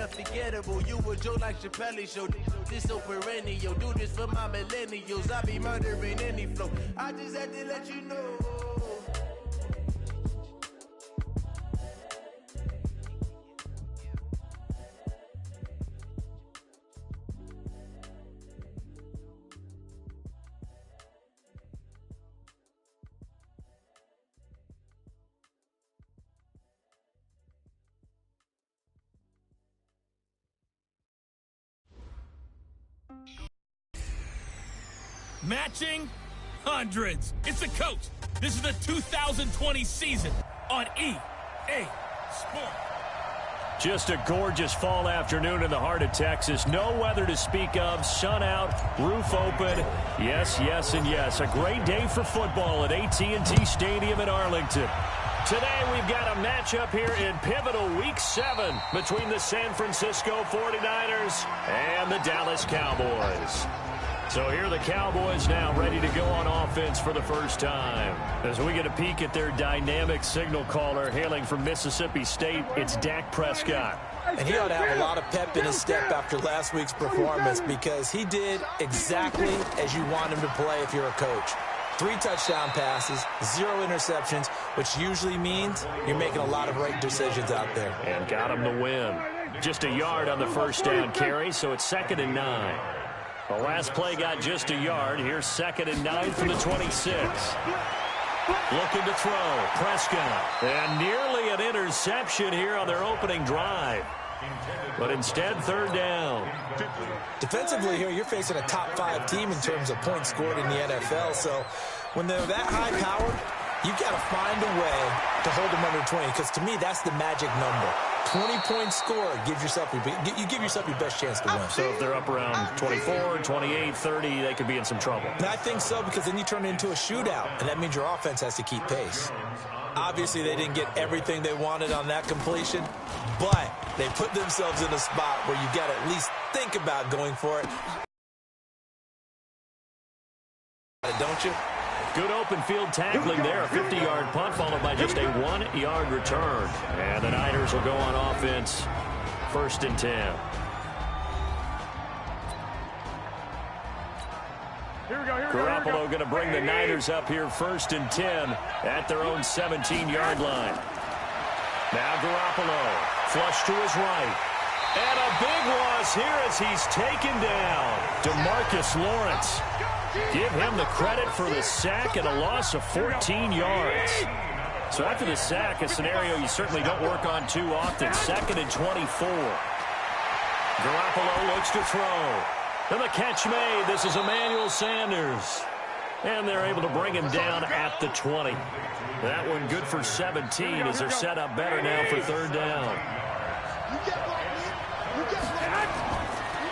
unforgettable. You a joke like Chappelle Show. This so perennial. Do this for my millennials. I be murdering any flow. I just had to let you know. Matching hundreds. It's the coach. This is the 2020 season on EA Sports. Just a gorgeous fall afternoon in the heart of Texas. No weather to speak of. Sun out, roof open. Yes, yes, and yes. A great day for football at AT&T Stadium in Arlington. Today we've got a matchup here in pivotal Week 7 between the San Francisco 49ers and the Dallas Cowboys. So here are the Cowboys now ready to go on offense for the first time. As we get a peek at their dynamic signal caller hailing from Mississippi State, it's Dak Prescott. And he ought to have a lot of pep in his step after last week's performance because he did exactly as you want him to play if you're a coach. 3 touchdown passes, 0 interceptions, which usually means you're making a lot of right decisions out there. And got him the win. Just a yard on the first down carry, so it's 2nd and 9. The last play got just a yard. Here's 2nd and 9 from the 26. Looking to throw. Prescott. And nearly an interception here on their opening drive. But instead, 3rd down. Defensively here, you're facing a top 5 team in terms of points scored in the NFL. So when they're that high powered, you've got to find a way to hold them under 20. Because to me, that's the magic number. 20-point score, you give yourself your best chance to win. So if they're up around 24, 28, 30, they could be in some trouble. And I think so, because then you turn it into a shootout, and that means your offense has to keep pace. Obviously, they didn't get everything they wanted on that completion, but they put themselves in a spot where you got to at least think about going for it. Don't you? Good open field tackling there. A 50-yard punt followed by just a 1-yard return. And the Niners will go on offense. 1st and 10. Garoppolo going to bring the Niners up here 1st and 10 at their own 17-yard line. Now Garoppolo flush to his right. And a big loss here as he's taken down. DeMarcus Lawrence. Give him the credit for the sack and a loss of 14 yards. So after the sack, a scenario you certainly don't work on too often. 2nd and 24. Garoppolo looks to throw. And the catch made. This is Emmanuel Sanders. And they're able to bring him down at the 20. That one good for 17 as they're set up better now for 3rd down.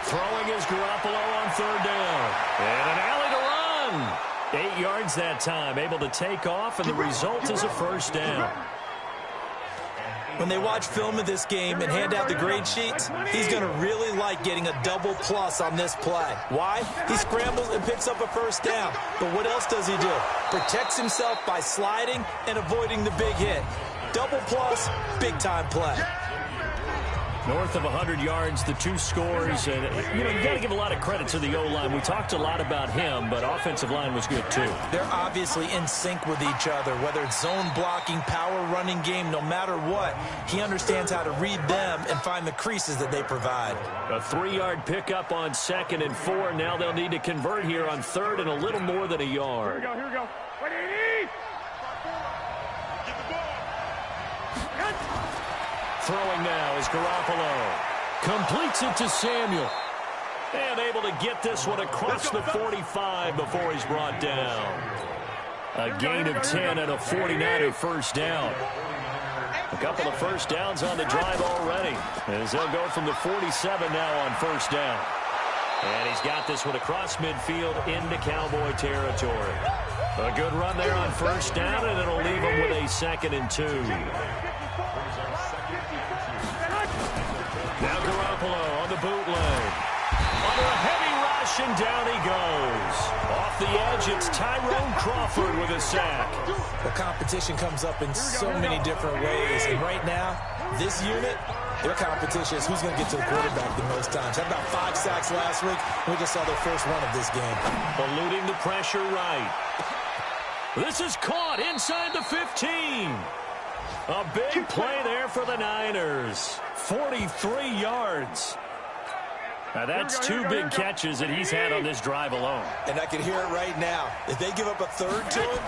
Throwing is Garoppolo on 3rd down. And an alley to run. 8 yards that time. Able to take off, and the result is a 1st down. When they watch film of this game and hand out the grade sheets, he's going to really like getting a double plus on this play. Why? He scrambles and picks up a 1st down. But what else does he do? Protects himself by sliding and avoiding the big hit. Double plus, big-time play. North of 100 yards, the 2 scores. And, you got to give a lot of credit to the O-line. We talked a lot about him, but offensive line was good, too. They're obviously in sync with each other, whether it's zone blocking, power running game, no matter what. He understands how to read them and find the creases that they provide. A 3-yard pickup on 2nd and 4. Now they'll need to convert here on 3rd and a little more than a yard. Here we go. What do you need? Throwing now is Garoppolo. Completes it to Samuel. And able to get this one across the 45 before he's brought down. A gain of 10 and a 49er 1st down. A couple of 1st downs on the drive already, as they'll go from the 47 now on 1st down. And he's got this one across midfield into Cowboy territory. A good run there on 1st down, and it'll leave him with a 2nd and 2. Now Garoppolo on the bootleg. Under a heavy rush, and down he goes. Off the edge, it's Tyrone Crawford with a sack. The competition comes up in so many different ways, and right now, this unit Their competition is who's going to get to the quarterback the most times. Had about 5 sacks last week. We just saw their first one of this game. Eluding the pressure right. This is caught inside the 15. A big play there for the Niners. 43 yards. Now that's 2 big catches that he's had on this drive alone. And I can hear it right now. If they give up a third to him,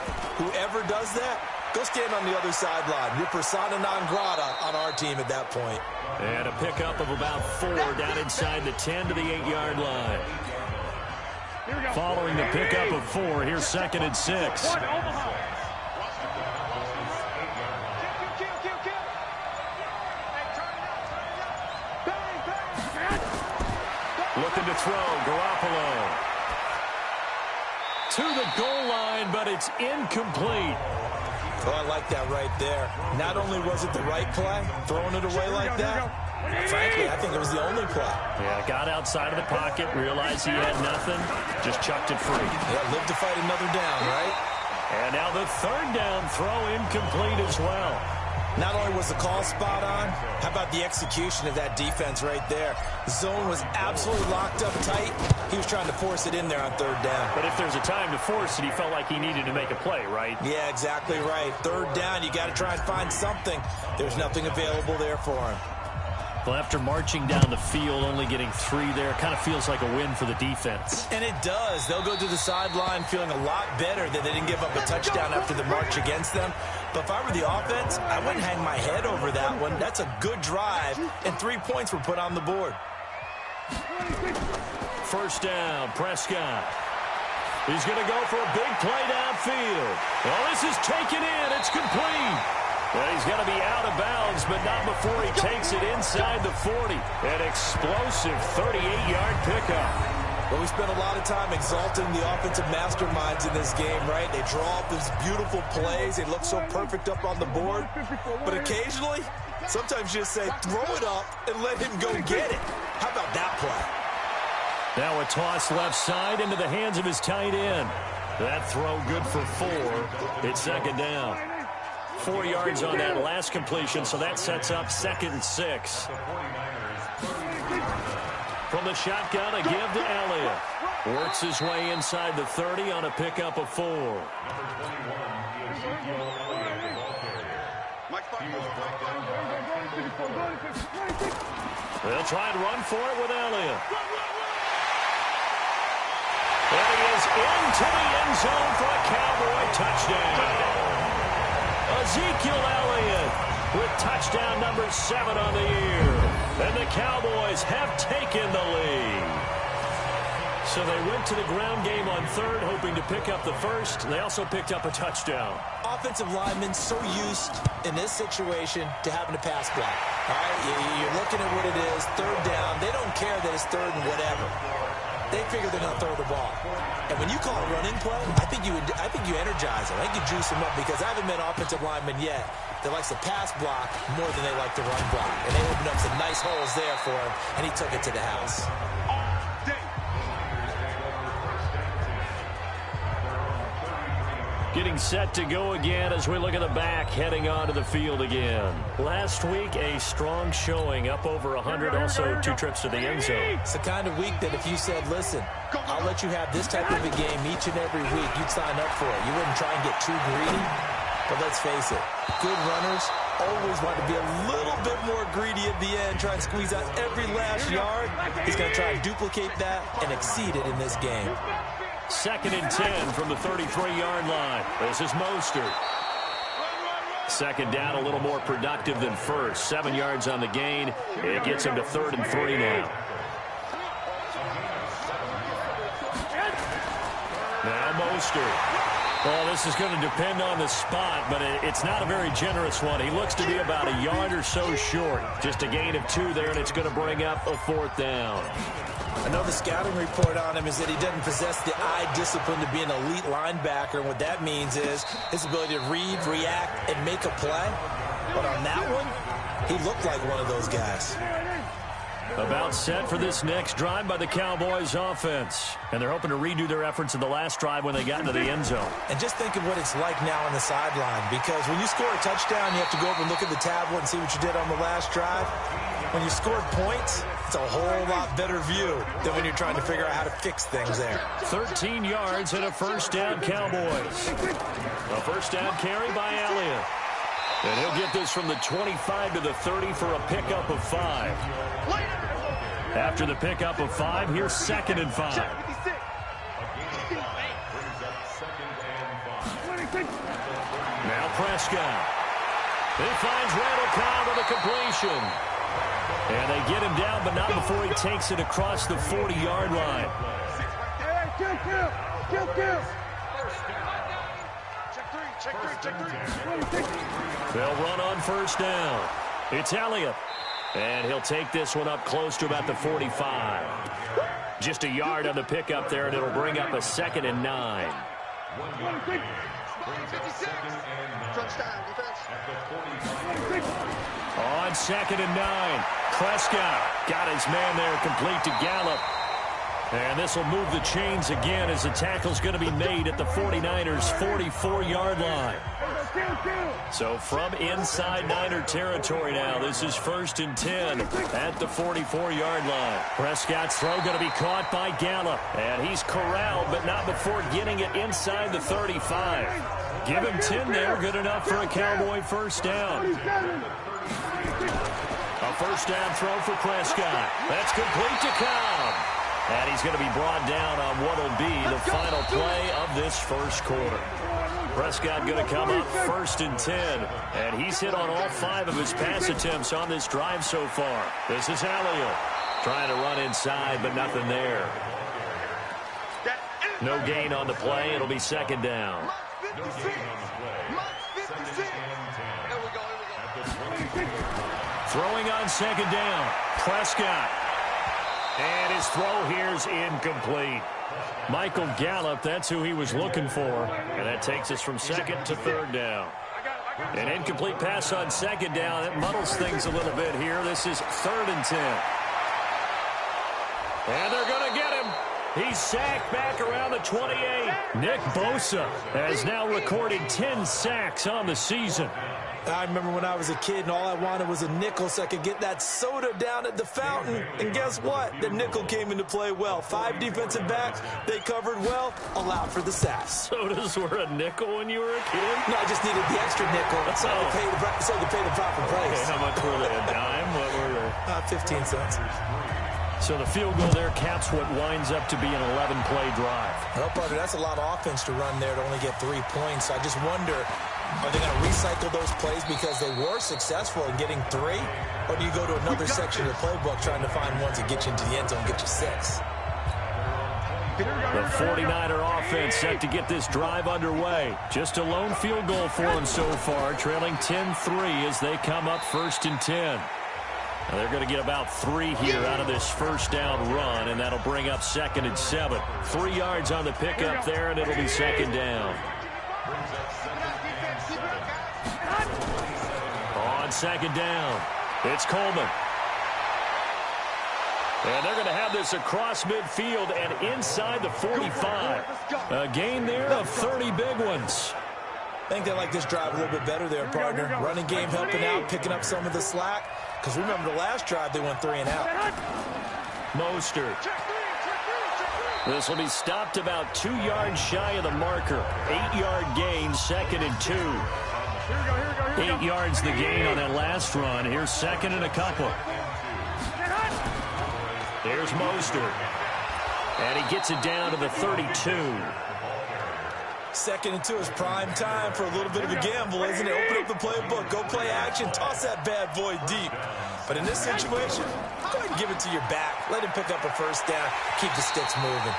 whoever does that, go stand on the other sideline. You're persona non grata on our team at that point. And a pickup of about 4 down inside the 10 to the 8-yard line. Following the pickup of 4, here's 2nd and 6. Looking to throw, Garoppolo. To the goal line, but it's incomplete. Oh, I like that right there. Not only was it the right play, throwing it away like that, frankly, I think it was the only play. Yeah, got outside of the pocket, realized he had nothing, just chucked it free. Yeah, lived to fight another down, right? And now the 3rd down throw incomplete as well. Not only was the call spot on, how about the execution of that defense right there? The zone was absolutely locked up tight. He was trying to force it in there on 3rd down. But if there's a time to force it, he felt like he needed to make a play, right? Yeah, exactly right. 3rd down, you got to try and find something. There's nothing available there for him. Well, after marching down the field, only getting 3 there, kind of feels like a win for the defense. And it does. They'll go to the sideline feeling a lot better that they didn't give up a touchdown after the march against them. But if I were the offense, I wouldn't hang my head over that one. That's a good drive, and 3 points were put on the board. 1st down, Prescott. He's going to go for a big play downfield. Well, this is taken in. It's complete. Well, he's going to be out of bounds, but not before he takes it inside the 40. An explosive 38-yard pickup. Well, we spent a lot of time exalting the offensive masterminds in this game, right? They draw up these beautiful plays. They look so perfect up on the board. But occasionally, sometimes you just say, throw it up and let him go get it. How about that play? Now a toss left side into the hands of his tight end. That throw good for 4. It's 2nd down. 4 yards on that last completion, so that sets up 2nd and 6. From the shotgun, a give to Elliott. Works his way inside the 30 on a pickup of 4. They'll try and run for it with Elliott. And he is into the end zone for a Cowboy touchdown. Ezekiel Elliott with touchdown number 7 on the year. And the Cowboys have taken the lead. So they went to the ground game on 3rd, hoping to pick up the 1st. They also picked up a touchdown. Offensive linemen so used in this situation to having to pass block. All right, you're looking at what it is, 3rd down. They don't care that it's 3rd and whatever. They figure they're going to throw the ball. And when you call a running play, I think you energize them. I think you juice them up because I haven't met an offensive lineman yet that likes to pass block more than they like to run block. And they opened up some nice holes there for him, and he took it to the house. Getting set to go again as we look at the back, heading onto the field again. Last week, a strong showing, up over 100, also 2 trips to the end zone. It's the kind of week that if you said, listen, I'll let you have this type of a game each and every week, you'd sign up for it. You wouldn't try and get too greedy. But let's face it, good runners always want to be a little bit more greedy at the end, try and squeeze out every last yard. He's going to try and duplicate that and exceed it in this game. 2nd and 10 from the 33-yard line. This is Mostert. 2nd down, a little more productive than 1st. 7 yards on the gain. It gets him to 3rd and 3 now. Now Mostert. Well, this is going to depend on the spot, but it's not a very generous one. He looks to be about a yard or so short. Just a gain of 2 there, and it's going to bring up a 4th down. I know the scouting report on him is that he doesn't possess the eye discipline to be an elite linebacker, and what that means is his ability to read, react, and make a play. But on that one, he looked like one of those guys. About set for this next drive by the Cowboys offense. And they're hoping to redo their efforts in the last drive when they got into the end zone. And just think of what it's like now on the sideline, because when you score a touchdown, you have to go over and look at the tablet and see what you did on the last drive. when you scored points, it's a whole lot better view than when you're trying to figure out how to fix things there. 13 yards and a first down, Cowboys. A first down carry by Elliott. And he'll get this from the 25 to the 30 for a pickup of 5. After the pickup of 5, here's 2nd and 5. Now Prescott. He finds Randall Cobb with a completion. And they get him down, but not before he takes it across the 40-yard line. They'll run on first down. It's Elliott. And he'll take this one up close to about the 45. Just a yard on the pickup there, and it'll bring up a 2nd and 9. On 2nd and 9, Prescott got his man there, complete to Gallup. And this will move the chains again as the tackle's going to be made at the 49ers' 44-yard line. So from inside Niner territory now, this is 1st and 10 at the 44-yard line. Prescott's throw going to be caught by Gallup. And he's corralled, but not before getting it inside the 35. Give him 10 there, good enough for a Cowboy first down. A first down throw for Prescott. That's complete to Cobb. And he's going to be brought down on what will be the final play of this first quarter. Prescott going to come up 1st and 10. And he's hit on all 5 of his pass attempts on this drive so far. This is Elliott trying to run inside, but nothing there. No gain on the play. It'll be 2nd down. Throwing on 2nd down. Prescott. And his throw here's incomplete. Michael Gallup, that's who he was looking for. And that takes us from 2nd to 3rd down. An incomplete pass on 2nd down. That muddles things a little bit here. This is 3rd and 10. And they're going to get him. He's sacked back around the 28. Nick Bosa has now recorded 10 sacks on the season. I remember when I was a kid and all I wanted was a nickel so I could get that soda down at the fountain. And guess what? The nickel came into play well. 5 defensive backs, they covered well, allowed for the sacks. Sodas were a nickel when you were a kid? No, I just needed the extra nickel so I could pay the proper price. Okay, how much were they? A dime? What were they? 15 cents. So the field goal there caps what winds up to be an 11-play drive. Well, partner, that's a lot of offense to run there to only get 3 points. I just wonder, are they going to recycle those plays because they were successful in getting 3? Or do you go to another section of the playbook trying to find ones that get you into the end zone and get you 6? The 49er offense set to get this drive underway. Just a lone field goal for them so far, trailing 10-3 as they come up 1st and 10. Now they're going to get about 3 here out of this first down run, and that'll bring up 2nd and 7. 3 yards on the pickup there, and it'll be 2nd down. On 2nd down, it's Coleman. And they're going to have this across midfield and inside the 45. A gain there of 30 big ones. I think they like this drive a little bit better there, partner. Running game helping out, picking up some of the slack. Because remember the last drive, they went 3 and out. Mostert. This will be stopped about 2 yards shy of the marker. 8-yard gain, 2nd and 2. 8 yards the gain on that last run. Here's 2nd and a couple. There's Mostert. And he gets it down to the 32. 2nd and 2 is prime time for a little bit of a gamble, isn't it? Open up the playbook, go play action, toss that bad boy deep. But in this situation, go ahead and give it to your back. Let him pick up a first down, keep the sticks moving.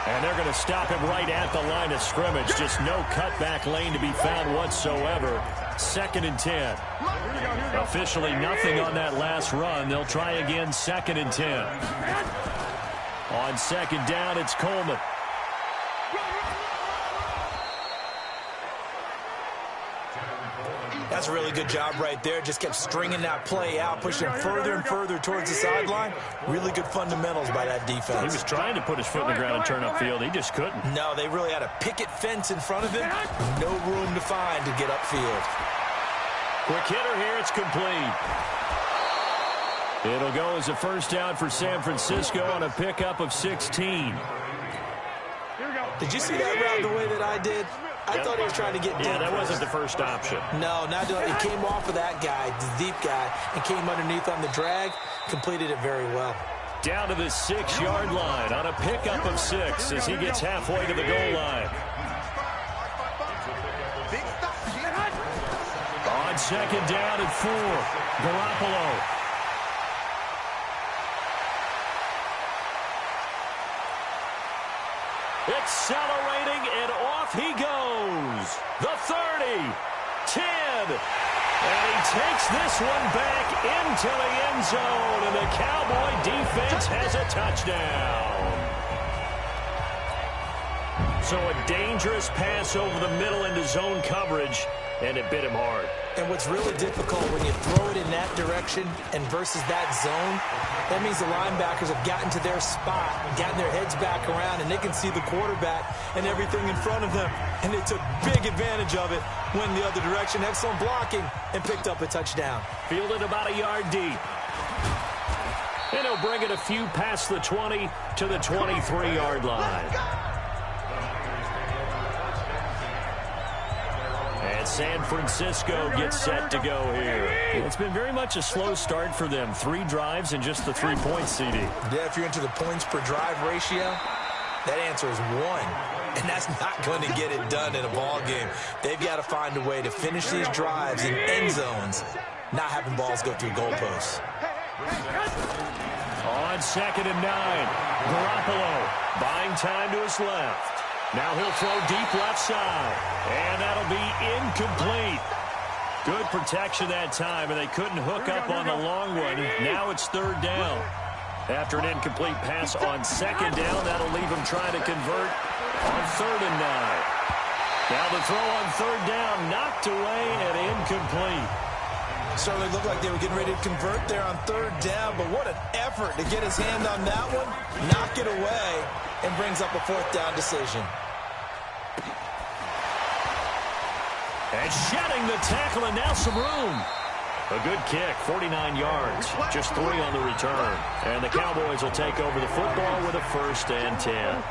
And they're going to stop him right at the line of scrimmage. Just no cutback lane to be found whatsoever. 2nd and 10. Officially nothing on that last run. They'll try again 2nd and 10. On 2nd down, it's Coleman. That's a really good job right there. Just kept stringing that play out, pushing him further and further towards the sideline. Really good fundamentals by that defense. He was trying to put his foot in the ground and turn upfield. He just couldn't. No, they really had a picket fence in front of him. No room to find to get upfield. Quick hitter here. It's complete. It'll go as a first down for San Francisco on a pickup of 16. Did you see that route the way that I did? I thought he was trying to get deep. Yeah, that wasn't the first option. No, not doing it. It came off of that guy, the deep guy, and came underneath on the drag. Completed it very well. Down to the 6-yard line on a pickup of 6 as he gets halfway to the goal line. On second down at 4, Garoppolo. Accelerating, and off he goes. The 30, 10, and he takes this one back into the end zone, and the Cowboy defense has a touchdown. So a dangerous pass over the middle into zone coverage, and it bit him hard. And what's really difficult when you throw it in that direction and versus that zone, that means the linebackers have gotten to their spot, gotten their heads back around, and they can see the quarterback and everything in front of them. And they took big advantage of it, went the other direction, excellent blocking, and picked up a touchdown. Fielded about a yard deep. And he'll bring it a few past the 20 to the 23-yard line. And San Francisco gets set to go here. It's been very much a slow start for them. 3 drives and just the 3 points, CD. Yeah, if you're into the points per drive ratio, that answer is 1. And that's not going to get it done in a ball game. They've got to find a way to finish these drives in end zones, not having balls go through goalposts. On second and 9, Garoppolo buying time to his left. Now he'll throw deep left side, and that'll be incomplete. Good protection that time, and they couldn't hook up on the long one. Now it's 3rd down. After an incomplete pass on 2nd down, that'll leave him trying to convert on 3rd and 9. Now the throw on 3rd down, knocked away and incomplete. Certainly looked like they were getting ready to convert there on 3rd down, but what an effort to get his hand on that one, knock it away, and brings up a 4th down decision. And shedding the tackle, and now some room. A good kick, 49 yards, just 3 on the return. And the Cowboys will take over the football with a 1st and 10.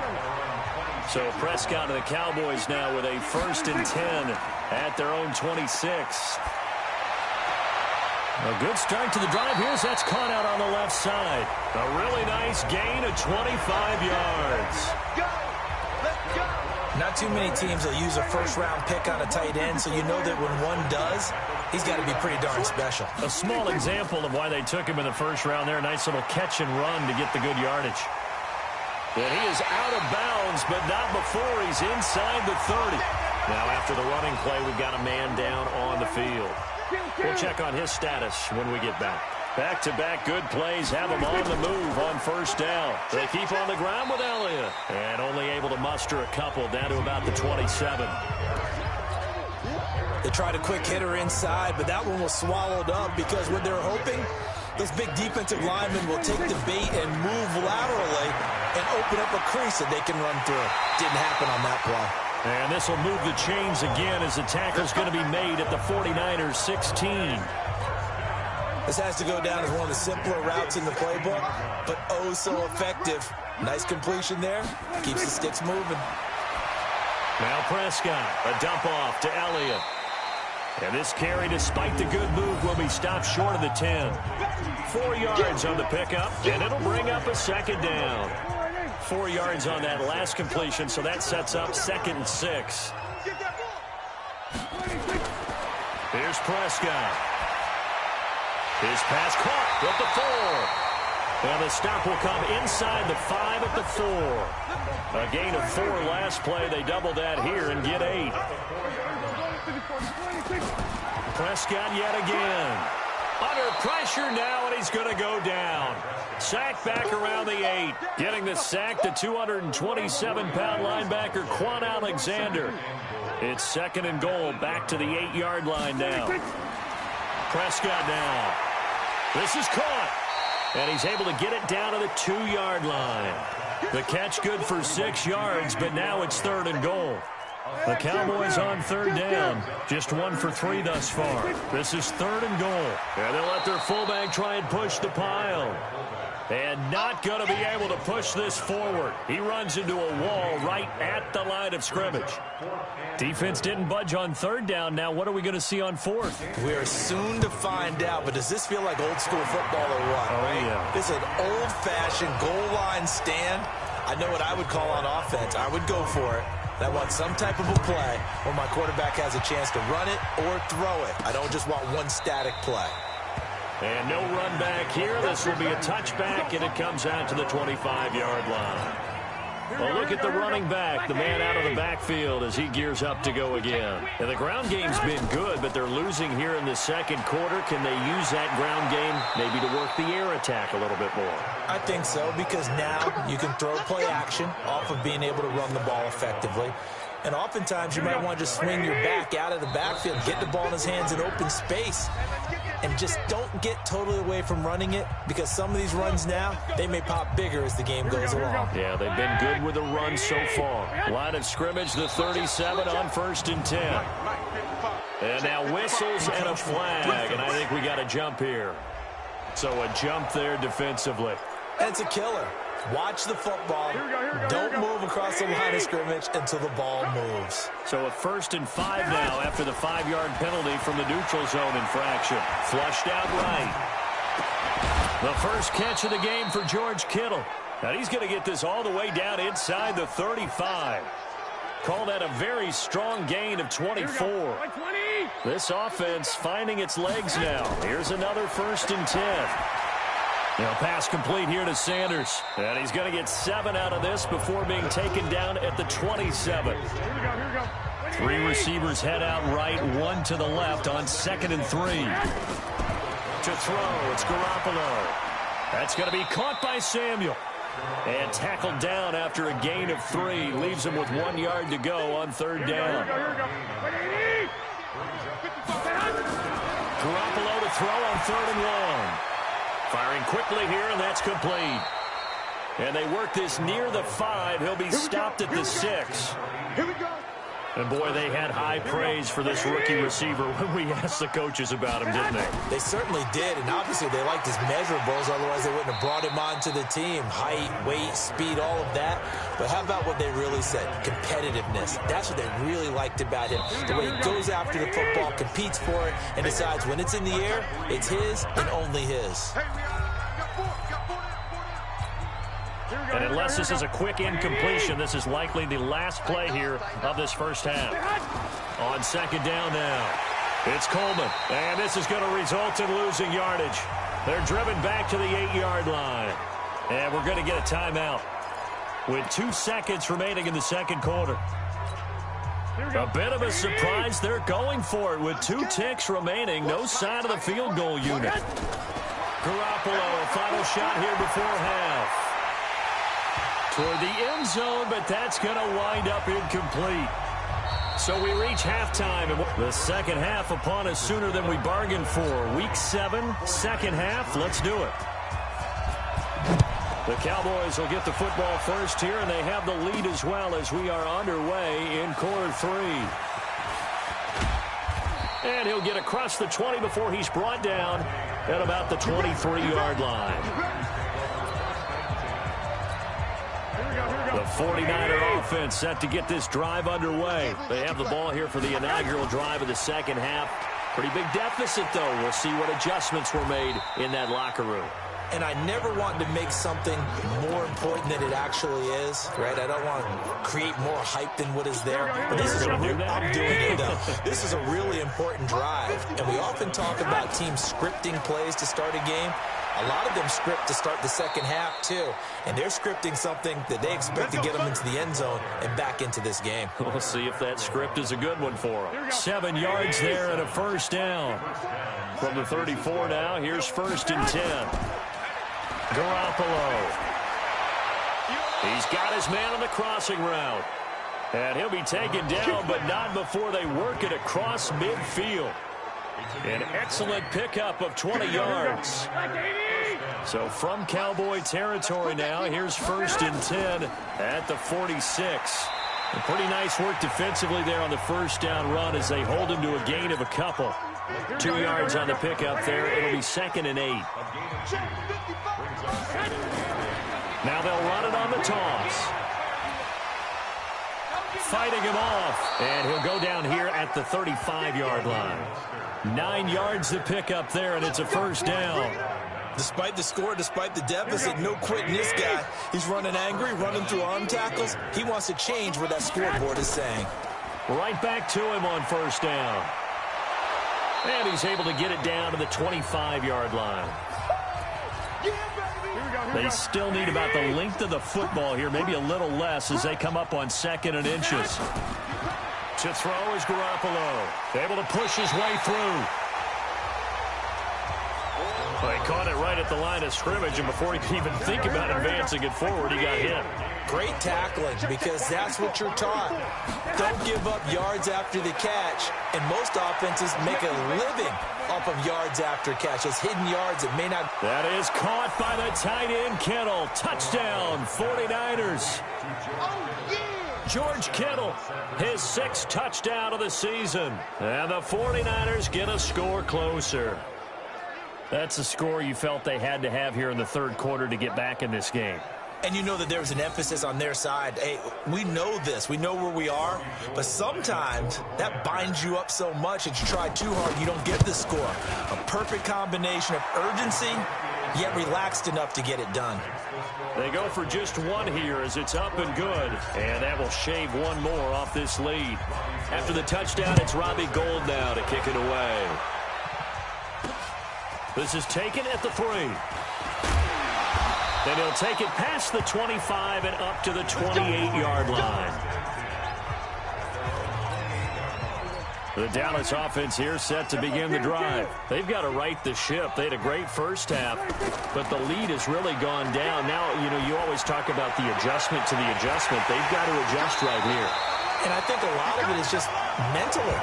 So Prescott and the Cowboys now with a 1st and 10 at their own 26. A good start to the drive here as that's caught out on the left side. A really nice gain of 25 yards. Not too many teams will use a 1st-round pick on a tight end, so you know that when one does, he's got to be pretty darn special. A small example of why they took him in the 1st round there. A nice little catch and run to get the good yardage. And he is out of bounds, but not before he's inside the 30. Now after the running play, we've got a man down on the field. We'll check on his status when we get back. Back-to-back good plays have him on the move on 1st down. They keep on the ground with Elliott. And only able to muster a couple down to about the 27. They tried a quick hitter inside, but that one was swallowed up because what they're hoping, those big defensive linemen will take the bait and move laterally and open up a crease that they can run through. Didn't happen on that play. And this will move the chains again as the tackle's going to be made at the 49ers 16. This has to go down as one of the simpler routes in the playbook, but oh so effective. Nice completion there. Keeps the sticks moving. Now Prescott, a dump off to Elliott. And this carry, despite the good move, will be stopped short of the 10. 4 yards on the pickup, and it'll bring up a 2nd down. 4 yards on that last completion, so that sets up 2nd and 6. Here's Prescott. His pass caught at the 4. And the stop will come inside the 5 at the 4. A gain of 4 last play. They double that here and get 8. Prescott yet again. Under pressure now, and he's going to go down. Sacked back around the 8. Getting the sack, the 227-pound linebacker, Quan Alexander. It's 2nd and goal, back to the 8-yard line now. Prescott now. This is caught. And he's able to get it down to the 2-yard line. The catch good for 6 yards, but now it's 3rd and goal. The Cowboys on third down. Just 1 for 3 thus far. This is 3rd and goal. And they'll let their fullback try and push the pile. And not going to be able to push this forward. He runs into a wall right at the line of scrimmage. Defense didn't budge on 3rd down. Now what are we going to see on 4th? We are soon to find out, but does this feel like old school football or what? Oh, right? yeah. This is an old-fashioned goal line stand. I know what I would call on offense. I would go for it. I want some type of a play where my quarterback has a chance to run it or throw it. I don't just want one static play. And no run back here. This will be a touchback, and it comes out to the 25-yard line. Well, look at the running back, the man out of the backfield as he gears up to go again. And the ground game's been good, but they're losing here in the second quarter. Can they use that ground game maybe to work the air attack a little bit more? I think so, because now you can throw play action off of being able to run the ball effectively. And oftentimes you might want to just swing your back out of the backfield, get the ball in his hands in open space, and just don't get totally away from running it, because some of these runs now, they may pop bigger as the game goes along. Yeah, they've been good with the run so far. Line of scrimmage, the 37 on 1st and 10. And now whistles and a flag, and I think we got a jump here. So a jump there defensively. That's a killer. Watch the football. Don't move across the line of scrimmage until the ball moves. So a 1st and 5 now after the 5-yard penalty from the neutral zone infraction. Flushed out right. The first catch of the game for George Kittle. Now he's going to get this all the way down inside the 35. Call that a very strong gain of 24. This offense finding its legs now. Here's another 1st and 10. Now pass complete here to Sanders. And he's going to get 7 out of this before being taken down at the 27. 3 receivers head out right, 1 to the left on 2nd and 3. To throw, it's Garoppolo. That's going to be caught by Samuel. And tackled down after a gain of 3. Leaves him with 1 yard to go on 3rd down. Garoppolo to throw on 3rd and 1. Firing quickly here, and that's complete. And they work this near the 5. He'll be stopped at the 6. Here we go. And, boy, they had high praise for this rookie receiver when we asked the coaches about him, didn't they? They certainly did, and obviously they liked his measurables. Otherwise, they wouldn't have brought him onto the team. Height, weight, speed, all of that. But how about what they really said? Competitiveness. That's what they really liked about him. The way he goes after the football, competes for it, and decides when it's in the air, it's his and only his. And unless this is a quick incompletion, this is likely the last play here of this first half. On 2nd down now, it's Coleman. And this is going to result in losing yardage. They're driven back to the 8-yard line. And we're going to get a timeout with 2 seconds remaining in the second quarter. A bit of a surprise. They're going for it with 2 ticks remaining. No sign of the field goal unit. Garoppolo, final shot here before half. Toward the end zone, but that's going to wind up incomplete. So we reach halftime, and the second half upon us sooner than we bargained for. Week 7, second half. Let's do it. The Cowboys will get the football first here, and they have the lead as well as we are underway in quarter 3. And he'll get across the 20 before he's brought down at about the 23-yard line. The 49er offense set to get this drive underway. They have the ball here for the inaugural drive of the second half. Pretty big deficit, though. We'll see what adjustments were made in that locker room. And I never want to make something more important than it actually is, right? I don't want to create more hype than what is there. But this is I'm doing it, though. This is a really important drive. And we often talk about teams scripting plays to start a game. A lot of them script to start the second half, too. And they're scripting something that they expect to get them into the end zone and back into this game. We'll see if that script is a good one for them. 7 yards there and a first down. From the 34 now, here's 1st and 10. Garoppolo. He's got his man on the crossing route. And he'll be taken down, but not before they work it across midfield. An excellent pickup of 20 yards. So from Cowboy territory now, here's 1st and 10 at the 46. And pretty nice work defensively there on the first down run as they hold him to a gain of a couple. 2 yards on the pickup there. It'll be 2nd and 8. Now they'll run it on the toss. Fighting him off. And he'll go down here at the 35-yard line. 9 yards to pick up there, and it's a first down. Despite the score, despite the deficit, no quitting this guy. He's running angry, running through arm tackles. He wants to change what that scoreboard is saying. Right back to him on first down. And he's able to get it down to the 25-yard line. They still need about the length of the football here, maybe a little less as they come up on 2nd and inches. To throw is Garoppolo. Able to push his way through. Well, he caught it right at the line of scrimmage, and before he could even think about advancing it forward, he got hit. Great tackling, because that's what you're taught. Don't give up yards after the catch, and most offenses make a living off of yards after catch. Those hidden yards that may not... That is caught by the tight end, Kittle. Touchdown, 49ers. George Kittle, his 6th touchdown of the season. And the 49ers get a score closer. That's a score you felt they had to have here in the 3rd quarter to get back in this game. And you know that there was an emphasis on their side. Hey, we know this. We know where we are. But sometimes that binds you up so much that you try too hard, you don't get the score. A perfect combination of urgency, yet relaxed enough to get it done. They go for just one here as it's up and good. And that will shave one more off this lead. After the touchdown, it's Robbie Gould now to kick it away. This is taken at the 3. Then he'll take it past the 25 and up to the 28-yard line. The Dallas offense here set to begin the drive. They've got to right the ship. They had a great first half, but the lead has really gone down. Now, you know, you always talk about the adjustment to the adjustment. They've got to adjust right here. And I think a lot of it is just mentally.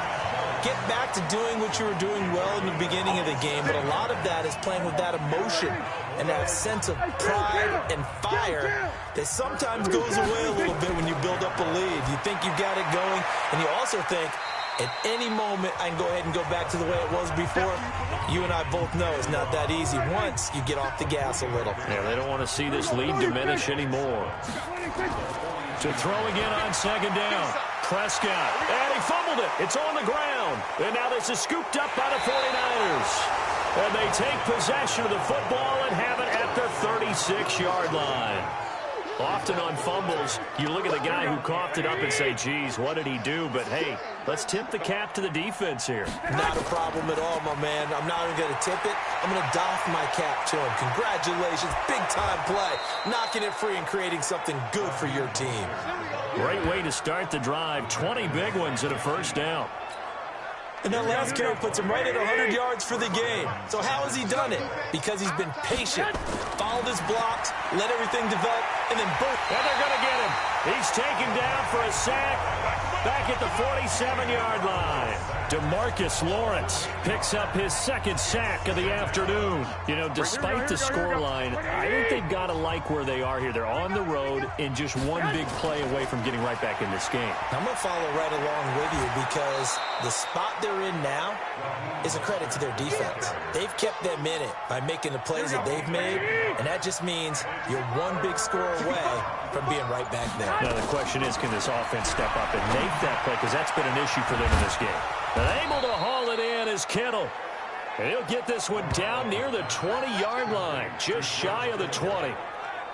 Get back to doing what you were doing well in the beginning of the game, but a lot of that is playing with that emotion and that sense of pride and fire that sometimes goes away a little bit when you build up a lead. You think you've got it going, and you also think, at any moment, I can go ahead and go back to the way it was before. You and I both know it's not that easy once you get off the gas a little. Yeah, they don't want to see this lead diminish anymore. To throw again on 2nd down. Prescott, and he fumbled it. It's on the ground. And now this is scooped up by the 49ers. And they take possession of the football and have it at the 36-yard line. Often on fumbles, you look at the guy who coughed it up and say, geez, what did he do? But, hey, let's tip the cap to the defense here. Not a problem at all, my man. I'm not even going to tip it. I'm going to doff my cap to him. Congratulations. Big-time play. Knocking it free and creating something good for your team. Great way to start the drive. 20 big ones and a first down. And that last count puts him right at 100 yards for the game. So how has he done it? Because he's been patient, followed his blocks, let everything develop, and then boom. And they're going to get him. He's taken down for a sack back at the 47-yard line. DeMarcus Lawrence picks up his 2nd sack of the afternoon. You know, despite the scoreline, I think they've got to like where they are here. They're on the road and just one big play away from getting right back in this game. I'm going to follow right along with you because the spot they're in now is a credit to their defense. They've kept them in it by making the plays that they've made, and that just means you're one big score away from being right back there. Now the question is, can this offense step up and make that play? Because that's been an issue for them in this game. And able to haul it in is Kittle. And he'll get this one down near the 20-yard line, just shy of the 20.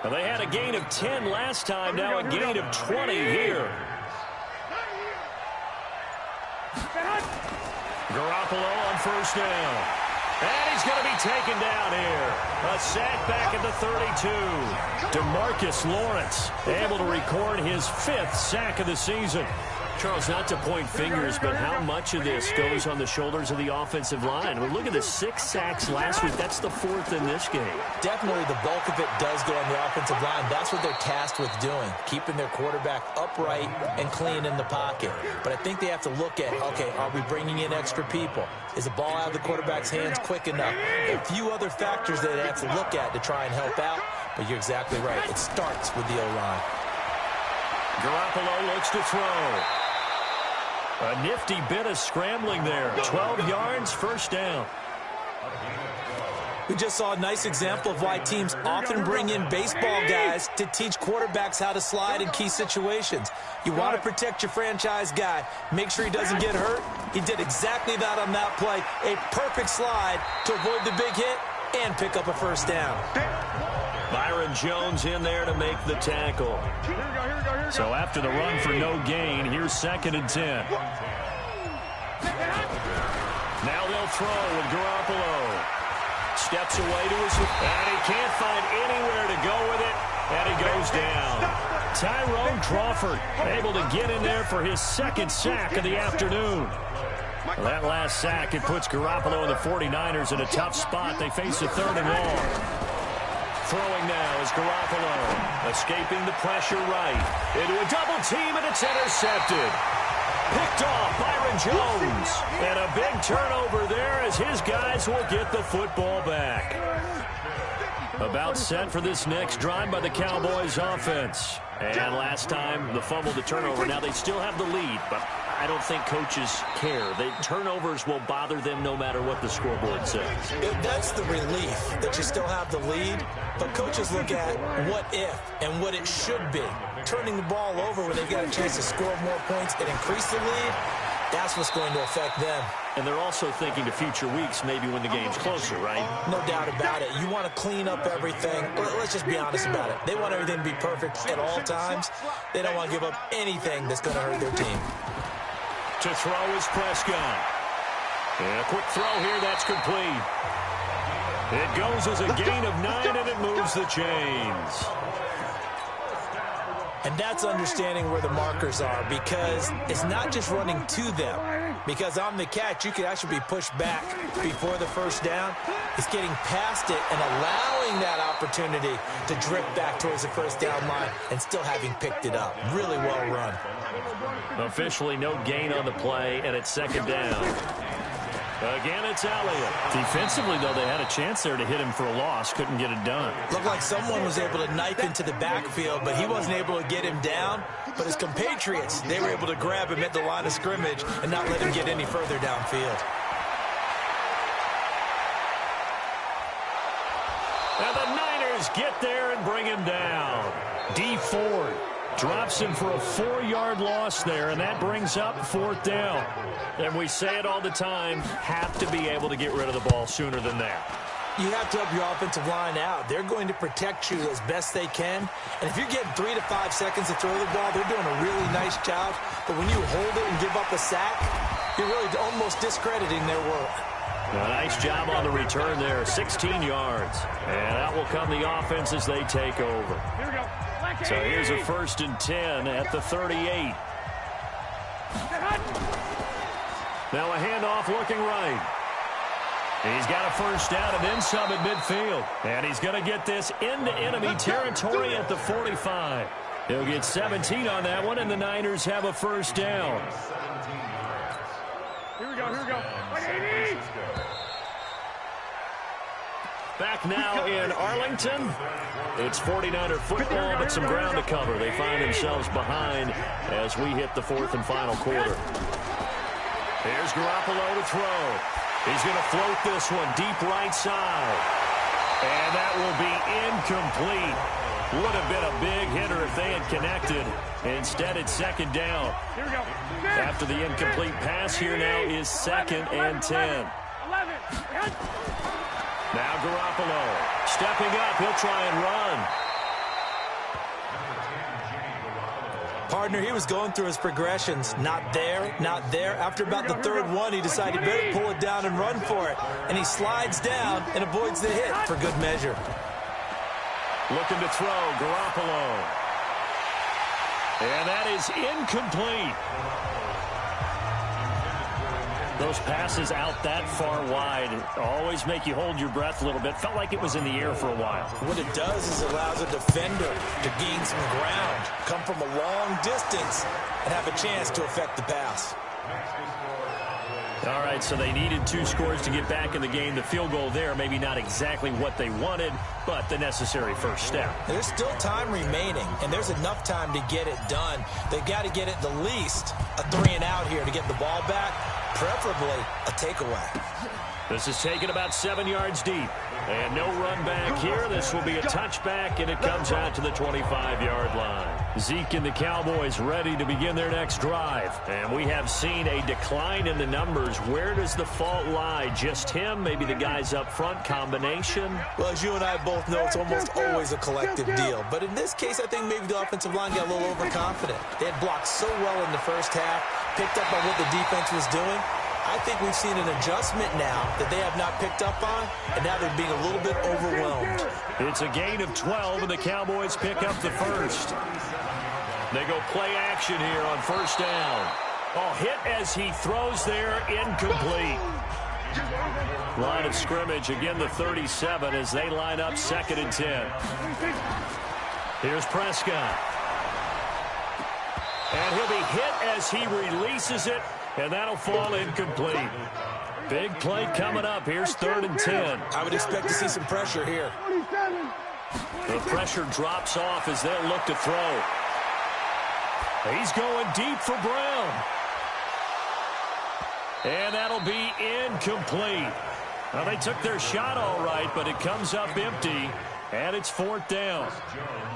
And they had a gain of 10 last time, now a gain of 20 here. Garoppolo on first down. And he's going to be taken down here. A sack back at the 32. DeMarcus Lawrence able to record his 5th sack of the season. Charles, not to point fingers, but how much of this goes on the shoulders of the offensive line? I mean, look at the 6 sacks last week. That's the 4th in this game. Definitely the bulk of it does go on the offensive line. That's what they're tasked with doing, keeping their quarterback upright and clean in the pocket. But I think they have to look at, okay, are we bringing in extra people? Is the ball out of the quarterback's hands quick enough? A few other factors that they have to look at to try and help out, but you're exactly right. It starts with the O-line. Garoppolo looks to throw. A nifty bit of scrambling there. 12 yards, first down. We just saw a nice example of why teams often bring in baseball guys to teach quarterbacks how to slide in key situations. You want to protect your franchise guy. Make sure he doesn't get hurt. He did exactly that on that play. A perfect slide to avoid the big hit and pick up a first down. Byron Jones in there to make the tackle. So after the run for no gain, here's 2nd and 10. Now they'll throw with Garoppolo. Steps away to his, and he can't find anywhere to go with it, and he goes down. Tyrone Crawford able to get in there for his 2nd sack of the afternoon. Well, that last sack, it puts Garoppolo and the 49ers in a tough spot. They face a 3rd and long. Throwing now is Garoppolo, escaping the pressure right. Into a double team, and it's intercepted. Picked off Byron Jones. And a big turnover there as his guys will get the football back. About set for this next drive by the Cowboys offense. And last time, the fumble, the turnover. Now they still have the lead, but I don't think coaches care. The turnovers will bother them no matter what the scoreboard says. That's the relief that you still have the lead, but coaches look at what if and what it should be. Turning the ball over when they get a chance to score more points and increase the lead, that's what's going to affect them. And they're also thinking to future weeks, maybe when the game's closer, right? No doubt about it. You want to clean up everything. Let's just be honest about it. They want everything to be perfect at all times. They don't want to give up anything that's going to hurt their team. To throw is Prescott. And a quick throw here, that's complete. It goes as a gain of 9, and it moves the chains. And that's understanding where the markers are, because it's not just running to them. Because on the catch, you could actually be pushed back before the first down. It's getting past it and allowing that opportunity to drift back towards the first down line and still having picked it up. Really well run. Officially no gain on the play, and it's 2nd down. Again, it's Elliott. Defensively, though, they had a chance there to hit him for a loss. Couldn't get it done. Looked like someone was able to knife into the backfield, but he wasn't able to get him down. But his compatriots, they were able to grab him at the line of scrimmage and not let him get any further downfield. And the Niners get there and bring him down. D Ford drops him for a 4-yard loss there, and that brings up 4th down. And we say it all the time, have to be able to get rid of the ball sooner than that. You have to help your offensive line out. They're going to protect you as best they can. And if you're getting 3 to 5 seconds to throw the ball, they're doing a really nice job. But when you hold it and give up a sack, you're really almost discrediting their work. A nice job on the return there, 16 yards. And out will come the offense as they take over. Here we go. So here's a 1st and 10 at the 38. Now a handoff looking right. He's got a first down and then some at midfield. And he's going to get this into enemy territory at the 45. He'll get 17 on that one, and the Niners have a first down. Here we go, here we go. 180! Back now in Arlington. It's 49er football, but some ground to cover. They find themselves behind as we hit the 4th and final quarter. Here's Garoppolo to throw. He's going to float this one deep right side. And that will be incomplete. Would have been a big hitter if they had connected. Instead, it's 2nd down. Here we go. After the incomplete pass, here now is 2nd and 10. 11. Now Garoppolo stepping up. He'll try and run. Partner, he was going through his progressions. Not there, not there. After about the 3rd one, he decided he better pull it down and run for it. And he slides down and avoids the hit for good measure. Looking to throw, Garoppolo. And that is incomplete. Those passes out that far wide always make you hold your breath a little bit. Felt like it was in the air for a while. What it does is it allows a defender to gain some ground, come from a long distance, and have a chance to affect the pass. All right, so they needed 2 scores to get back in the game. The field goal there, maybe not exactly what they wanted, but the necessary first step. There's still time remaining, and there's enough time to get it done. They've got to get it the least a 3-and-out here to get the ball back, preferably a takeaway. This is taken about 7 yards deep. And no run back here. This will be a touchback, and it comes out to the 25-yard line. Zeke and the Cowboys ready to begin their next drive. And we have seen a decline in the numbers. Where does the fault lie? Just him? Maybe the guys up front? Combination? Well, as you and I both know, it's almost always a collective deal. But in this case, I think maybe the offensive line got a little overconfident. They had blocked so well in the first half, picked up on what the defense was doing. I think we've seen an adjustment now that they have not picked up on, and now they're being a little bit overwhelmed. It's a gain of 12, and the Cowboys pick up the first. They go play action here on first down. Oh, hit as he throws there, incomplete. Line of scrimmage, again the 37 as they line up 2nd and 10. Here's Prescott. And he'll be hit as he releases it. And that'll fall incomplete. Big play coming up. Here's 3rd and 10. I would expect to see some pressure here. The pressure drops off as they'll look to throw. He's going deep for Brown. And that'll be incomplete. Well, they took their shot all right, but it comes up empty. And it's 4th down.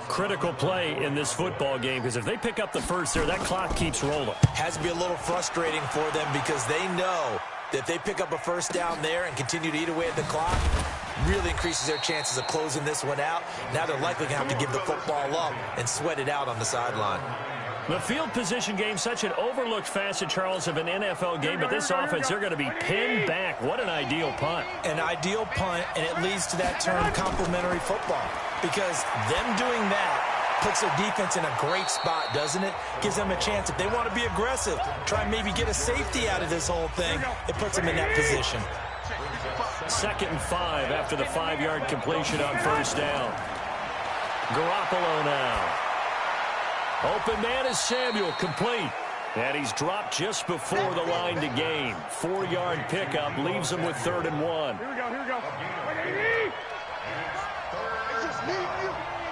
Critical play in this football game, because if they pick up the first there, that clock keeps rolling. Has to be a little frustrating for them because they know that if they pick up a first down there and continue to eat away at the clock, really increases their chances of closing this one out. Now they're likely going to have to give the football up and sweat it out on the sideline. The field position game, such an overlooked facet, Charles, of an NFL game, but this offense, they're going to be pinned back. What an ideal punt. An ideal punt, and it leads to that term complementary football, because them doing that puts their defense in a great spot, doesn't it? Gives them a chance. If they want to be aggressive, try and maybe get a safety out of this whole thing, it puts them in that position. 2nd and 5 after the 5-yard completion on first down. Garoppolo now. Open man is Samuel, complete. And he's dropped just before the line to gain. 4-yard pickup leaves him with 3rd and 1. Here we go, here we go.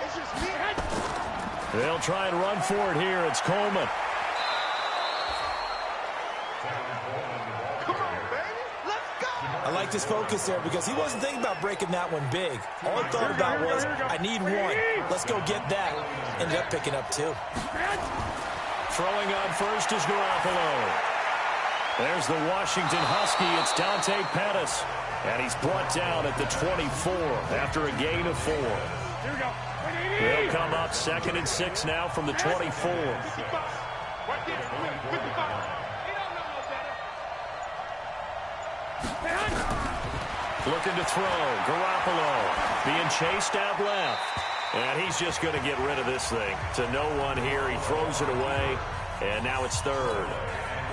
It's just me. They'll try and run for it here. It's Coleman. I like his focus there because he wasn't thinking about breaking that one big. All he thought about was, I need one. Let's go get that. Ended up picking up 2. Throwing on first is Garoppolo. There's the Washington Husky. It's Dante Pettis. And he's brought down at the 24 after a gain of 4. They'll come up 2nd and 6 now from the 24. Looking to throw. Garoppolo being chased out left. And he's just going to get rid of this thing. To no one here. He throws it away. And now it's 3rd.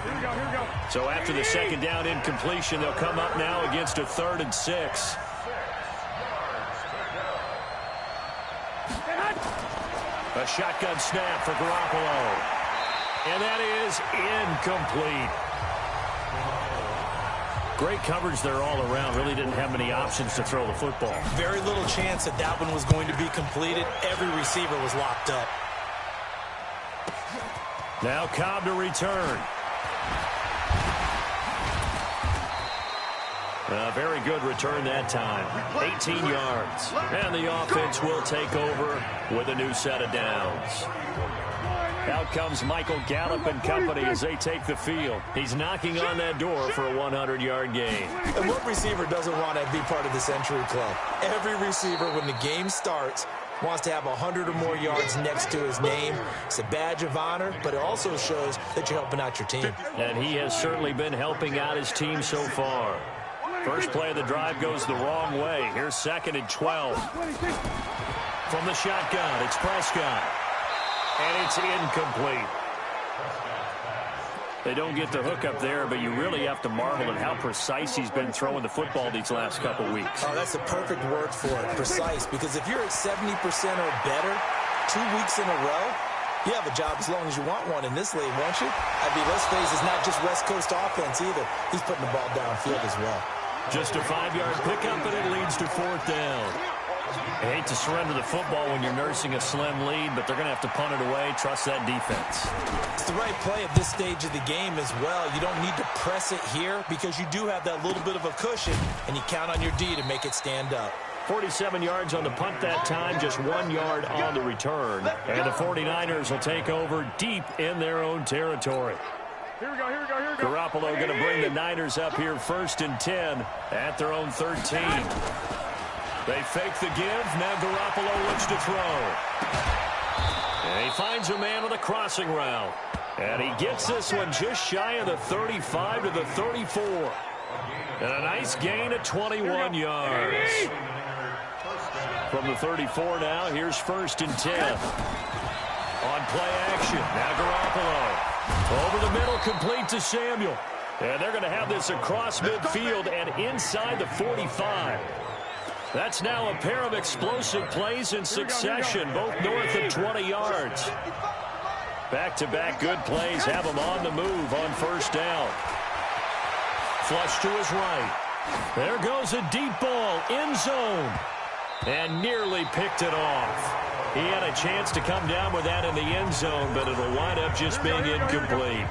Here we go. So after the 2nd down incompletion, they'll come up now against a 3rd and 6. A shotgun snap for Garoppolo. And that is incomplete. Great coverage there all around. Really didn't have many options to throw the football. Very little chance that that one was going to be completed. Every receiver was locked up. Now Cobb to return. A very good return that time. 18 yards. And the offense will take over with a new set of downs. Out comes Michael Gallup and company as they take the field. He's knocking on that door for a 100-yard gain. And what receiver doesn't want to be part of the Century Club? Every receiver, when the game starts, wants to have 100 or more yards next to his name. It's a badge of honor, but it also shows that you're helping out your team. And he has certainly been helping out his team so far. First play of the drive goes the wrong way. Here's 2nd and 12. From the shotgun, it's Prescott. And it's incomplete. They don't get the hook up there, but you really have to marvel at how precise he's been throwing the football these last couple weeks. Oh, that's the perfect word for it, precise. Because if you're at 70% or better 2 weeks in a row, You have a job as long as you want one in this league, won't you? I mean, let's face it, it's not just West Coast offense either. He's putting the ball downfield as well. Just a 5-yard pickup, and it leads to 4th down. I hate to surrender the football when you're nursing a slim lead, but they're going to have to punt it away. Trust that defense. It's the right play at this stage of the game as well. You don't need to press it here because you do have that little bit of a cushion, and you count on your D to make it stand up. 47 yards on the punt that time, just 1 yard on the return. And the 49ers will take over deep in their own territory. Here we go, here we go, here we go. Garoppolo going to bring the Niners up here 1st and 10 at their own 13. They fake the give. Now Garoppolo looks to throw. And he finds a man on the crossing route. And he gets this one just shy of the 35 to the 34. And a nice gain of 21 yards. From the 34 now, here's 1st and 10. On play action, now Garoppolo. Over the middle, complete to Samuel. And they're going to have this across midfield and inside the 45. That's now a pair of explosive plays in succession, both north of 20 yards. Back-to-back good plays have him on the move on 1st down. Flush to his right. There goes a deep ball, end zone. And nearly picked it off. He had a chance to come down with that in the end zone, but it'll wind up just being incomplete.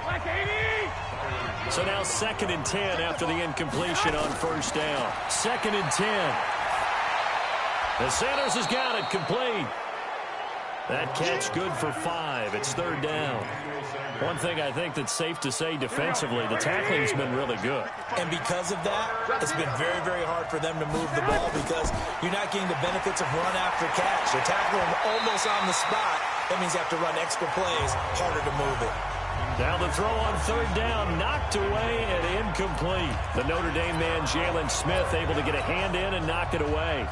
So now 2nd and 10 after the incompletion on 1st down. 2nd and 10. And Sanders has got it complete. That catch good for 5. It's 3rd down. One thing I think that's safe to say defensively, the tackling's been really good. And because of that, it's been very, very hard for them to move the ball because you're not getting the benefits of run after catch. They're tackling almost on the spot. That means you have to run extra plays, harder to move it. Now the throw on 3rd down, knocked away and incomplete. The Notre Dame man, Jalen Smith, able to get a hand in and knock it away.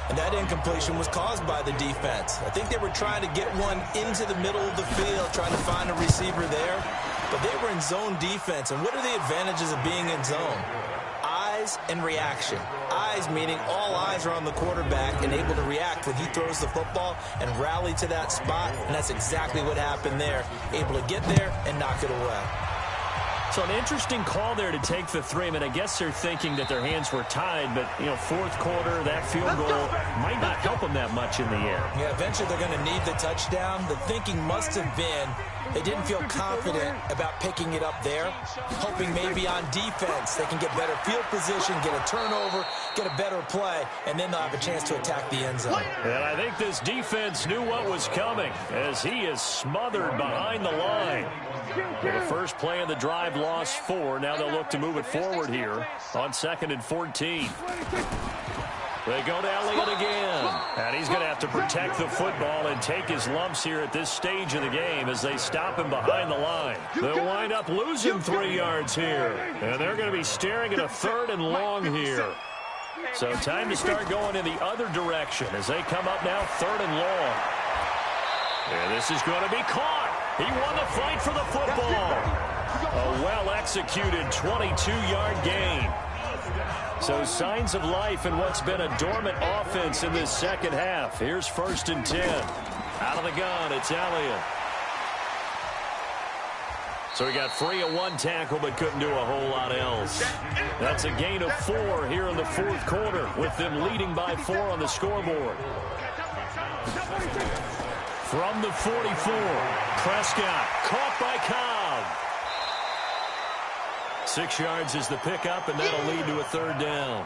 And that incompletion was caused by the defense. I think they were trying to get one into the middle of the field, trying to find a receiver there. But they were in zone defense. And what are the advantages of being in zone? Eyes and reaction. Eyes meaning all eyes are on the quarterback and able to react when he throws the football and rally to that spot. And that's exactly what happened there. Able to get there and knock it away. So an interesting call there to take the 3. I mean, I guess they're thinking that their hands were tied, but, you know, 4th quarter, that field goal might not help them that much in the air. Yeah, eventually they're going to need the touchdown. The thinking must have been they didn't feel confident about picking it up there, hoping maybe on defense they can get better field position, get a turnover, get a better play, and then they'll have a chance to attack the end zone. And I think this defense knew what was coming as he is smothered behind the line. And the first play of the drive lost 4. Now they'll look to move it forward here on 2nd and 14. They go to Elliott again. And he's going to have to protect the football and take his lumps here at this stage of the game as they stop him behind the line. They'll wind up losing 3 yards here. And they're going to be staring at a 3rd and long here. So time to start going in the other direction as they come up now 3rd and long. And this is going to be caught. He won the fight for the football. A well-executed 22-yard gain. So signs of life in what's been a dormant offense in this second half. Here's 1st and 10. Out of the gun, it's Elliott. So he got free of 1 tackle but couldn't do a whole lot else. That's a gain of 4 here in the 4th quarter with them leading by 4 on the scoreboard. From the 44, Prescott caught by Cobb. 6 yards is the pickup, and that'll lead to a 3rd down.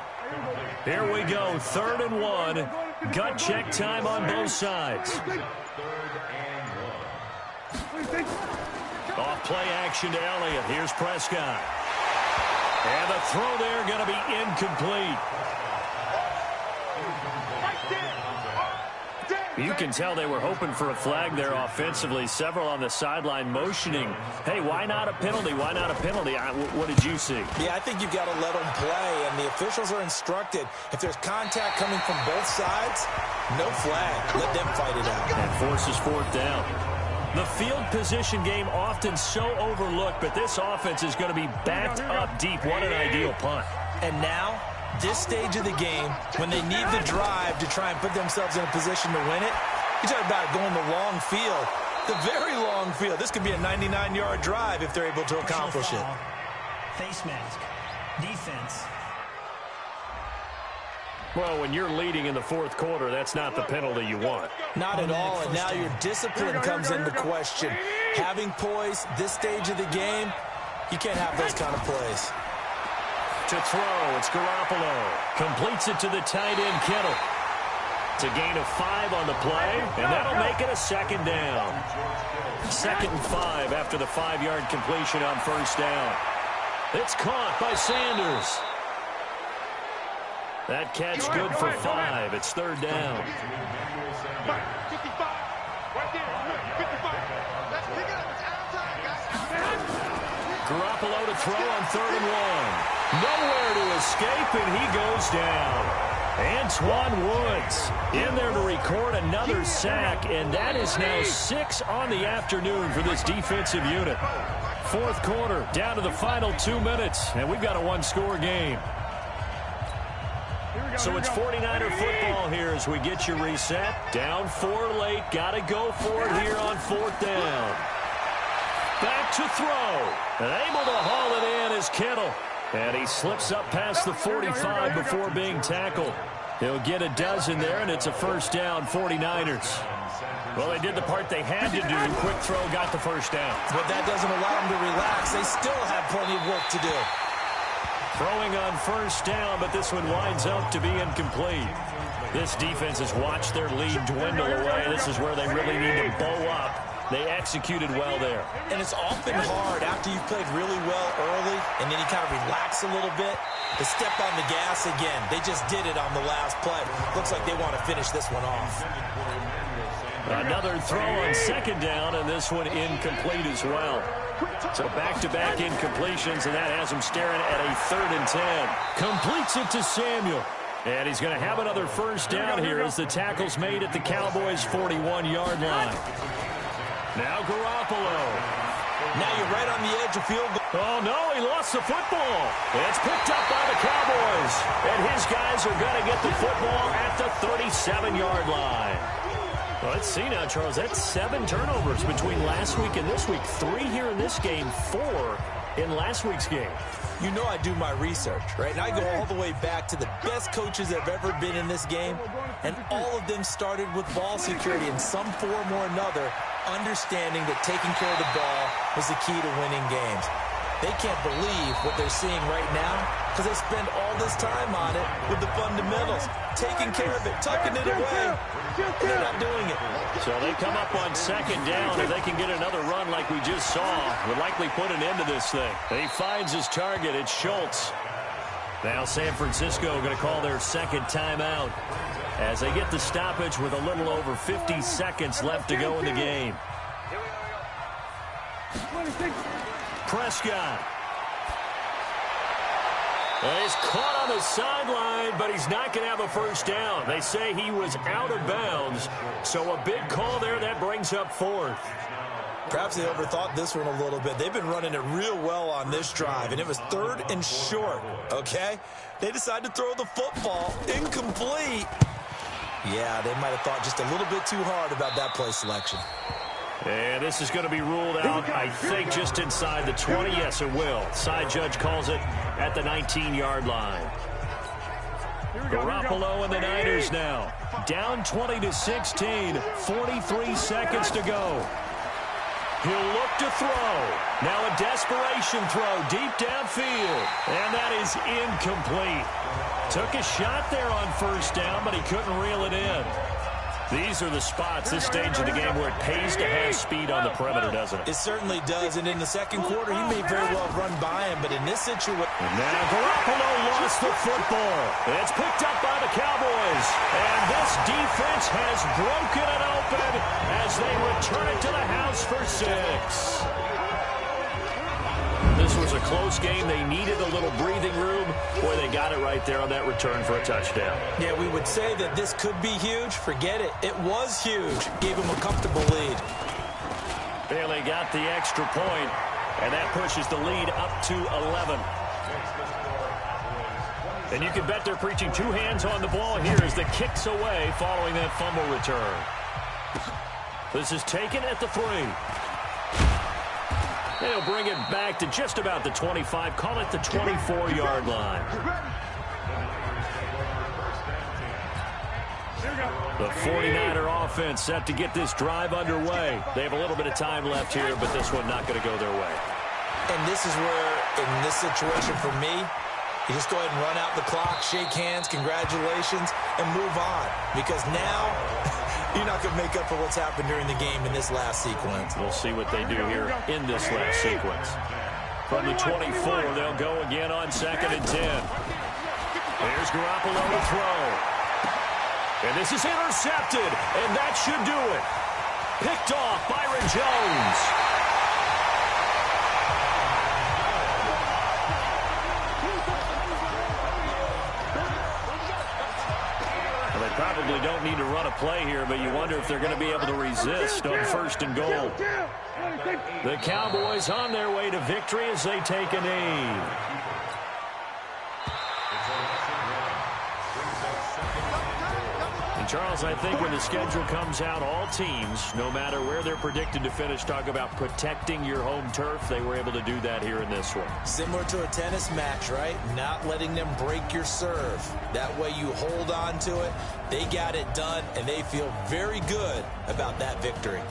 Here we go, 3rd and 1. Gut check time on both sides. Off play action to Elliott. Here's Prescott. And the throw there going to be incomplete. You can tell they were hoping for a flag there offensively. Several on the sideline motioning, hey, why not a penalty? Why not a penalty? What did you see? Yeah, I think you've got to let them play, and the officials are instructed. If there's contact coming from both sides, no flag. Let them fight it out. And forces 4th down. The field position game often so overlooked, but this offense is going to be backed up deep. What an ideal punt. And now, this stage of the game, when they need the drive to try and put themselves in a position to win it, you talk about going the long field. The very long field. This could be a 99-yard drive if they're able to accomplish it. Face mask. Defense. Well, when you're leading in the fourth quarter, that's not the penalty you want. Not at all, and now your discipline comes into question. Having poise this stage of the game, you can't have those kind of plays. To throw, it's Garoppolo. Completes it to the tight end, Kittle. It's a gain of 5 on the play, and that'll make it a second down. 2nd and 5 after the 5-yard completion on first down. It's caught by Sanders. That catch good for 5. It's 3rd down. 55. Right there. 55. Let's pick it up. It's outside, guys. Garoppolo to throw on 3rd and 1. Nowhere to escape, and he goes down. Antoine Woods in there to record another sack, and that is now 6 on the afternoon for this defensive unit. Fourth quarter, down to the final 2 minutes, and we've got a one-score game. So it's 49er football here as we get you reset. Down 4 late. Got to go for it here on 4th down. Back to throw. And able to haul it in is Kittle. And he slips up past the 45 before being tackled. He'll get a dozen there, and it's a first down, 49ers. Well, they did the part they had to do. Quick throw got the first down. But that doesn't allow them to relax. They still have plenty of work to do. Throwing on first down, but this one winds up to be incomplete. This defense has watched their lead dwindle away. This is where they really need to bow up. They executed well there. And it's often hard after you've played really well early and then you kind of relax a little bit to step on the gas again. They just did it on the last play. Looks like they want to finish this one off. Another throw on 2nd down, and this one incomplete as well. So back-to-back incompletions, and that has him staring at a 3rd and 10. Completes it to Samuel. And he's going to have another first down here as the tackle's made at the Cowboys' 41-yard line. Now Garoppolo. Now you're right on the edge of field goal. Oh, no, he lost the football. It's picked up by the Cowboys. And his guys are going to get the football at the 37-yard line. Well, let's see now, Charles. That's 7 turnovers between last week and this week. 3 here in this game, 4 in last week's game. You know I do my research, right? And I go all the way back to the best coaches that have ever been in this game. And all of them started with ball security in some form or another, understanding that taking care of the ball was the key to winning games. They can't believe what they're seeing right now because they spend all this time on it with the fundamentals, taking care of it, tucking it away, and they're not doing it. So they come up on 2nd down, and they can get another run like we just saw. Would likely put an end to this thing. He finds his target. It's Schultz. Now San Francisco going to call their 2nd timeout as they get the stoppage with a little over 50 seconds left to go in the game. Prescott. Well, he's caught on the sideline, but he's not going to have a first down. They say he was out of bounds, so a big call there. That brings up 4th. Perhaps they overthought this one a little bit. They've been running it real well on this drive, and it was 3rd and short, okay? They decided to throw the football incomplete. Yeah, they might have thought just a little bit too hard about that play selection. And this is going to be ruled out, I think, just inside the 20. Yes, it will. Side judge calls it at the 19-yard line. Garoppolo and the Niners now. Down 20-16. 43 seconds to go. He'll look to throw. Now a desperation throw deep downfield. And that is incomplete. Took a shot there on first down, but he couldn't reel it in. These are the spots, this stage of the game, where it pays to have speed on the perimeter, doesn't it? It certainly does, and in the second quarter, he may very well run by him, but in this situation... Now Garoppolo lost the football. It's picked up by the Cowboys, and this defense has broken it open as they return it to the house for 6. This was a close game. They needed a little breathing room. Boy, they got it right there on that return for a touchdown. Yeah, we would say that this could be huge. Forget it. It was huge. Gave them a comfortable lead. Bailey got the extra point, and that pushes the lead up to 11. And you can bet they're preaching 2 hands on the ball here as the kick's away following that fumble return. This is taken at the 3. They'll bring it back to just about the 25. Call it the 24-yard line. The 49er offense set to get this drive underway. They have a little bit of time left here, but this one not going to go their way. And this is where, in this situation for me, you just go ahead and run out the clock, shake hands, congratulations, and move on. Because now, you're not going to make up for what's happened during the game in this last sequence. We'll see what they do here in this last sequence. From the 24, they'll go again on 2nd and 10. Here's Garoppolo to throw. And this is intercepted, and that should do it. Picked off Byron Jones. Well, they probably don't need to run a play here, but you wonder if they're going to be able to resist on 1st and goal. The Cowboys on their way to victory as they take a knee. And Charles, I think when the schedule comes out, all teams, no matter where they're predicted to finish, talk about protecting your home turf. They were able to do that here in this one. Similar to a tennis match, right? Not letting them break your serve. That way you hold on to it. They got it done, and they feel very good about that victory.